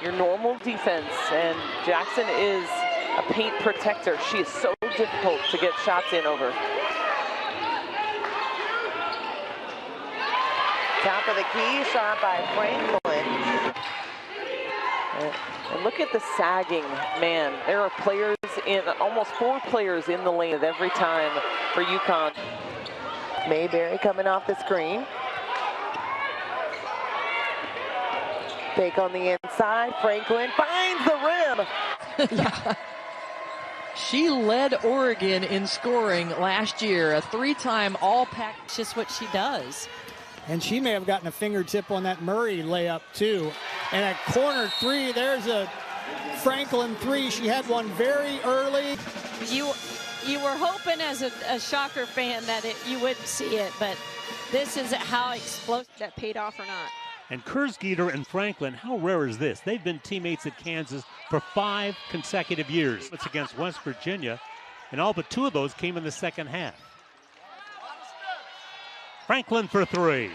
your normal defense, and Jackson is a paint protector. She is so difficult to get shots in over. Top of the key, shot by Franklin. And look at the sagging, man. There are players in, almost 4 players in the lane every time for UConn. Mayberry coming off the screen. Fake on the inside. Franklin finds the rim. Yeah. She led Oregon in scoring last year. A 3-time All-Pac. Just what she does. And she may have gotten a fingertip on that Murray layup too. And at corner 3, there's a Franklin 3. She had one very early. You were hoping as a Shocker fan that you wouldn't see it, but this is how explosive that paid off or not. And Kersgeter and Franklin, how rare is this? They've been teammates at Kansas for 5 consecutive years. It's against West Virginia, and all but 2 of those came in the second half. Franklin for 3.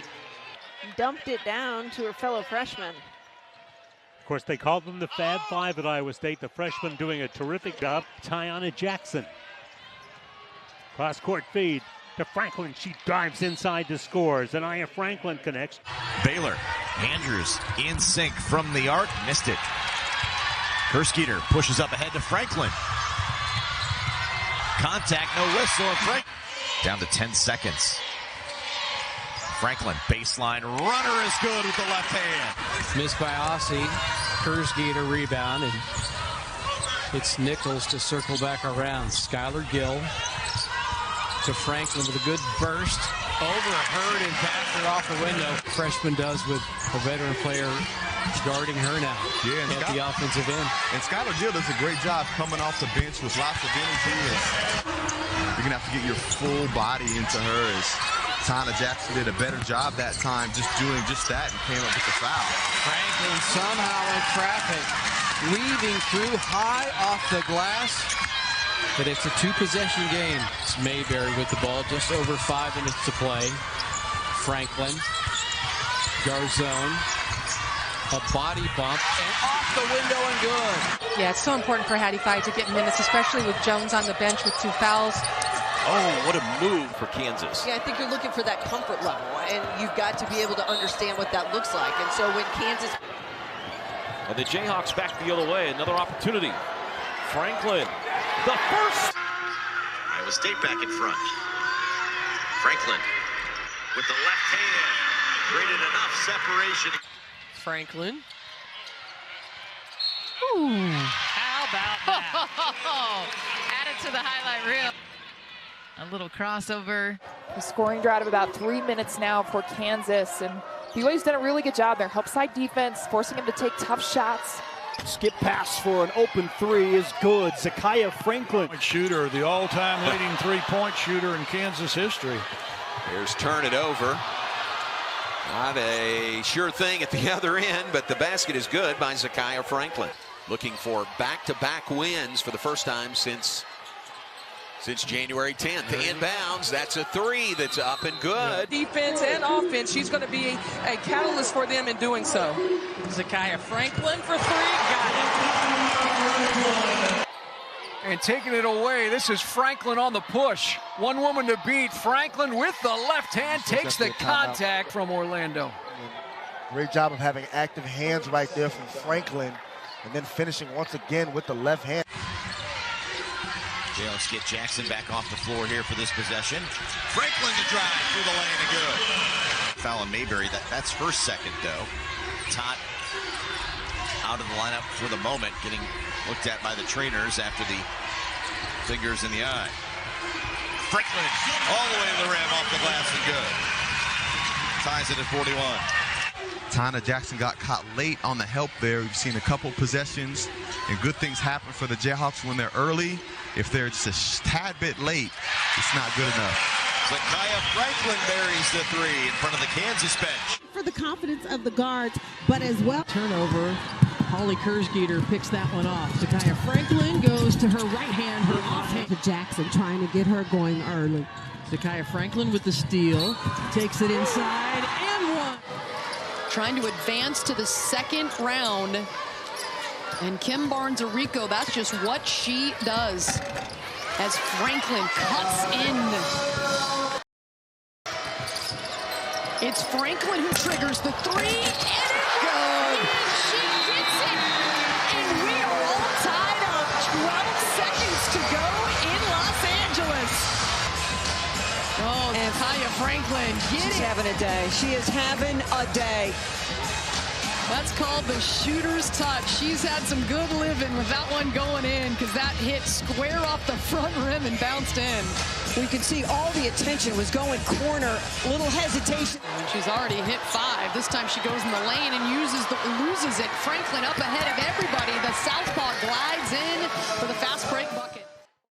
Dumped it down to her fellow freshman. Of course, they called them the Fab Five at Iowa State. The freshman doing a terrific job. Tiana Jackson. Cross-court feed to Franklin. She dives inside to scores. And Aya Franklin connects. Baylor. Andrews in sync from the arc. Missed it. Kersgeter pushes up ahead to Franklin. Contact, no whistle. And Frank down to 10 seconds. Franklin, baseline runner is good with the left hand. Missed by Aussie. Kersgeter rebound, and it's Nichols to circle back around. Skylar Gill to Franklin with a good burst. Overheard and passed her off the window. Freshman does with a veteran player guarding her now. Yeah, at the offensive end. And Skylar Gill does a great job coming off the bench with lots of energy. You're going to have to get your full body into her as Tiana Jackson did a better job that time just doing just that and came up with the foul. Franklin somehow in traffic, weaving through high off the glass. But it's a 2-possession game. It's Mayberry with the ball, just over 5 minutes to play. Franklin, Garzone, a body bump, and off the window and good. Yeah, it's so important for Hattie Phi to get minutes, especially with Jones on the bench with 2 fouls. Oh, what a move for Kansas. Yeah, I think you're looking for that comfort level, and you've got to be able to understand what that looks like. And so when Kansas... And the Jayhawks back the other way, another opportunity. Franklin, the first. Iowa State back in front. Franklin with the left hand. Created enough separation. Franklin. Ooh. How about that? Add it to the highlight reel. A little crossover. A scoring drought of about 3 minutes now for Kansas, and BYU's done a really good job there. Help side defense, forcing him to take tough shots. Skip pass for an open 3 is good. Zakiyah Franklin. Shooter, the all-time leading 3-point shooter in Kansas history. Here's turn it over. Not a sure thing at the other end, but the basket is good by Zakiyah Franklin. Looking for back-to-back wins for the first time since January 10th. Inbounds, that's a 3 that's up and good. Defense and offense, she's going to be a catalyst for them in doing so. Zakiyah Franklin for 3, got it. And taking it away, this is Franklin on the push. One woman to beat. Franklin with the left hand takes the contact from Orlando. Great job of having active hands right there from Franklin, and then finishing once again with the left hand. Jayhawks get Jackson back off the floor here for this possession. Franklin to drive through the lane and good. Foul on Mayberry. That's her second, though. Tot out of the lineup for the moment, getting looked at by the trainers after the fingers in the eye. Franklin all the way to the rim, off the glass and good. Ties it at 41. Tiana Jackson got caught late on the help there. We've seen a couple possessions, and good things happen for the Jayhawks when they're early. If they're just a tad bit late, it's not good enough. Zakiyah Franklin buries the 3 in front of the Kansas bench. For the confidence of the guards, but as well. Turnover. Holly Kersgeter picks that one off. Zakiyah Franklin goes to her right hand, her offhand. To Jackson, trying to get her going early. Zakiyah Franklin with the steal. Takes it inside and one. Trying to advance to the second round And Kim Barnes-Arico, that's just what she does. As Franklin cuts in. It's Franklin who triggers the three, and it's good. She gets it, and we are all tied up. 12 seconds to go in Los Angeles. Oh, and Zakiyah Franklin, She's having a day. She is having a day. That's called the shooter's touch. She's had some good living with that one going in because that hit square off the front rim and bounced in. We could see all the attention was going corner, little hesitation. And she's already hit 5. This time she goes in the lane and loses it. Franklin up ahead of everybody. The southpaw glides in for the fast break bucket.